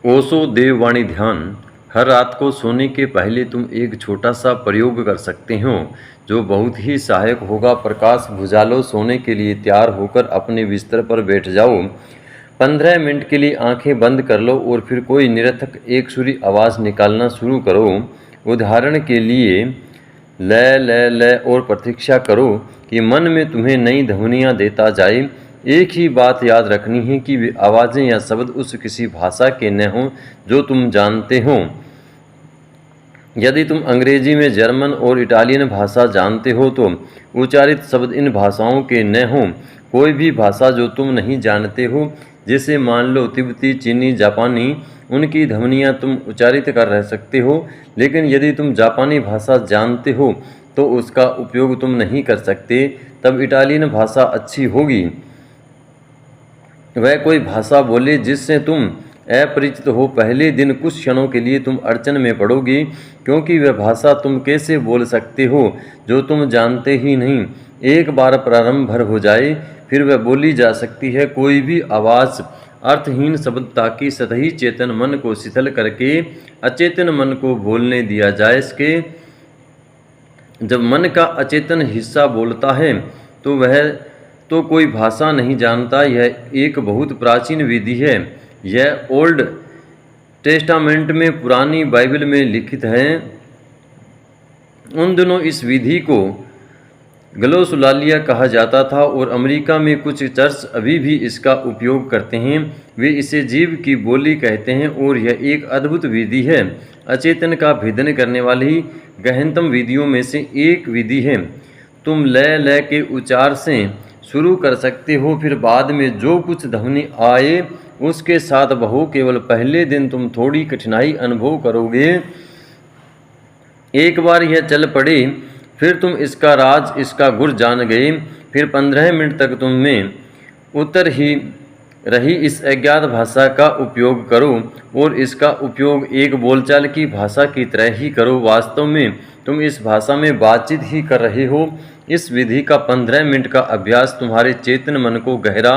ओशो देववाणी ध्यान। हर रात को सोने के पहले तुम एक छोटा सा प्रयोग कर सकते हो जो बहुत ही सहायक होगा। प्रकाश बुझा लो, सोने के लिए तैयार होकर अपने बिस्तर पर बैठ जाओ। 15 मिनट के लिए आंखें बंद कर लो और फिर कोई निरर्थक एक सुरी आवाज़ निकालना शुरू करो। उदाहरण के लिए ल और प्रतीक्षा करो कि मन में तुम्हें नई ध्वनियाँ देता जाए। एक ही बात याद रखनी है कि वे आवाज़ें या शब्द उस किसी भाषा के न हों जो तुम जानते हो। यदि तुम अंग्रेजी में जर्मन और इटालियन भाषा जानते हो तो उच्चारित शब्द इन भाषाओं के न हों। कोई भी भाषा जो तुम नहीं जानते हो, जैसे मान लो तिब्बती, चीनी, जापानी, उनकी ध्वनियाँ तुम उच्चारित कर रह सकते हो। लेकिन यदि तुम जापानी भाषा जानते हो तो उसका उपयोग तुम नहीं कर सकते। तब इटालियन भाषा अच्छी होगी। वह कोई भाषा बोले जिससे तुम अपरिचित हो। पहले दिन कुछ क्षणों के लिए तुम अड़चन में पड़ोगे, क्योंकि वह भाषा तुम कैसे बोल सकते हो जो तुम जानते ही नहीं। एक बार प्रारंभ भर हो जाए फिर वह बोली जा सकती है। कोई भी आवाज़ अर्थहीन शब्द, ताकि सतही चेतन मन को शिथिल करके अचेतन मन को बोलने दिया जाए। इसके जब मन का अचेतन हिस्सा बोलता है तो वह तो कोई भाषा नहीं जानता। यह एक बहुत प्राचीन विधि है। यह ओल्ड टेस्टामेंट में, पुरानी बाइबल में लिखित है। उन दिनों इस विधि को ग्लोसोलालिया कहा जाता था और अमेरिका में कुछ चर्च अभी भी इसका उपयोग करते हैं। वे इसे जीव की बोली कहते हैं और यह एक अद्भुत विधि है। अचेतन का भेदन करने वाली गहनतम विधियों में से एक विधि है। तुम ल के उच्चार से शुरू कर सकते हो, फिर बाद में जो कुछ ध्वनि आए उसके साथ बहो। केवल पहले दिन तुम थोड़ी कठिनाई अनुभव करोगे। एक बार यह चल पड़े फिर तुम इसका राज, इसका गुर जान गए। फिर 15 मिनट तक तुम में उतर ही रही इस अज्ञात भाषा का उपयोग करो और इसका उपयोग एक बोलचाल की भाषा की तरह ही करो। वास्तव में तुम इस भाषा में बातचीत ही कर रहे हो। इस विधि का 15 मिनट का अभ्यास तुम्हारे चेतन मन को गहरा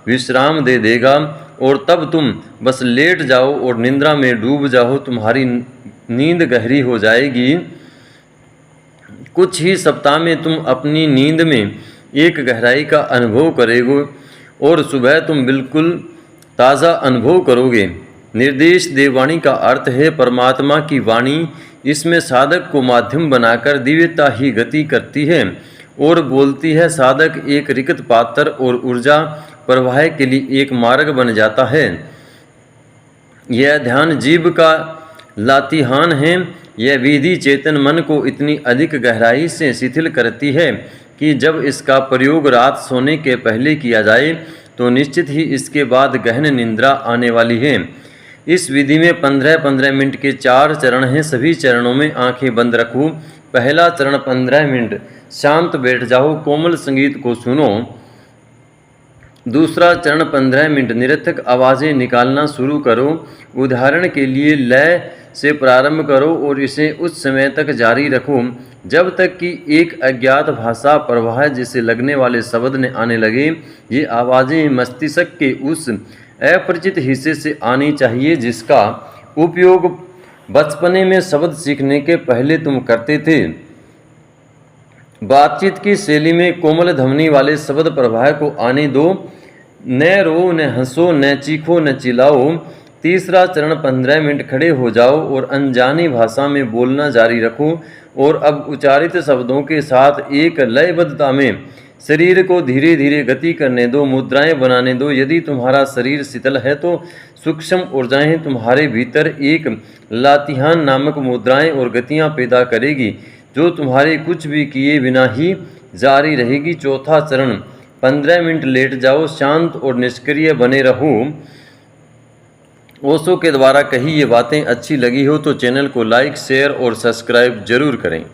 विश्राम दे देगा और तब तुम बस लेट जाओ और निद्रा में डूब जाओ। तुम्हारी नींद गहरी हो जाएगी। कुछ ही सप्ताह में तुम अपनी नींद में एक गहराई का अनुभव करोगे और सुबह तुम बिल्कुल ताज़ा अनुभव करोगे। निर्देश देववाणी का अर्थ है परमात्मा की वाणी। इसमें साधक को माध्यम बनाकर दिव्यता ही गति करती है और बोलती है। साधक एक रिक्त पात्र और ऊर्जा प्रवाह के लिए एक मार्ग बन जाता है। यह ध्यान जीव का लातिहान है। यह विधि चेतन मन को इतनी अधिक गहराई से शिथिल करती है कि जब इसका प्रयोग रात सोने के पहले किया जाए तो निश्चित ही इसके बाद गहन निद्रा आने वाली है। इस विधि में 15-15 मिनट के 4 चरण हैं। सभी चरणों में आंखें बंद रखो। पहला चरण 15 मिनट शांत बैठ जाओ, कोमल संगीत को सुनो। दूसरा चरण 15 मिनट निरर्थक आवाज़ें निकालना शुरू करो। उदाहरण के लिए लय से प्रारंभ करो और इसे उस समय तक जारी रखो जब तक कि एक अज्ञात भाषा प्रवाह जैसे लगने वाले शब्द न आने लगे। ये आवाज़ें मस्तिष्क के उस अपरिचित हिस्से से आनी चाहिए जिसका उपयोग बचपने में शब्द सीखने के पहले तुम करते थे। बातचीत की शैली में कोमल ध्वनि वाले शब्द प्रवाह को आने दो। न रो, न हंसो, न चीखो, न चिल्लाओ। तीसरा चरण 15 मिनट खड़े हो जाओ और अनजानी भाषा में बोलना जारी रखो और अब उच्चारित शब्दों के साथ एक लयबद्धता में शरीर को धीरे धीरे गति करने दो, मुद्राएं बनाने दो। यदि तुम्हारा शरीर शीतल है तो सूक्ष्म ऊर्जाएं तुम्हारे भीतर एक लातिहान नामक मुद्राएं और गतियां पैदा करेगी जो तुम्हारे कुछ भी किए बिना ही जारी रहेगी। चौथा चरण 15 मिनट लेट जाओ, शांत और निष्क्रिय बने रहो। ओशो के द्वारा कही ये बातें अच्छी लगी हो तो चैनल को लाइक, शेयर और सब्सक्राइब जरूर करें।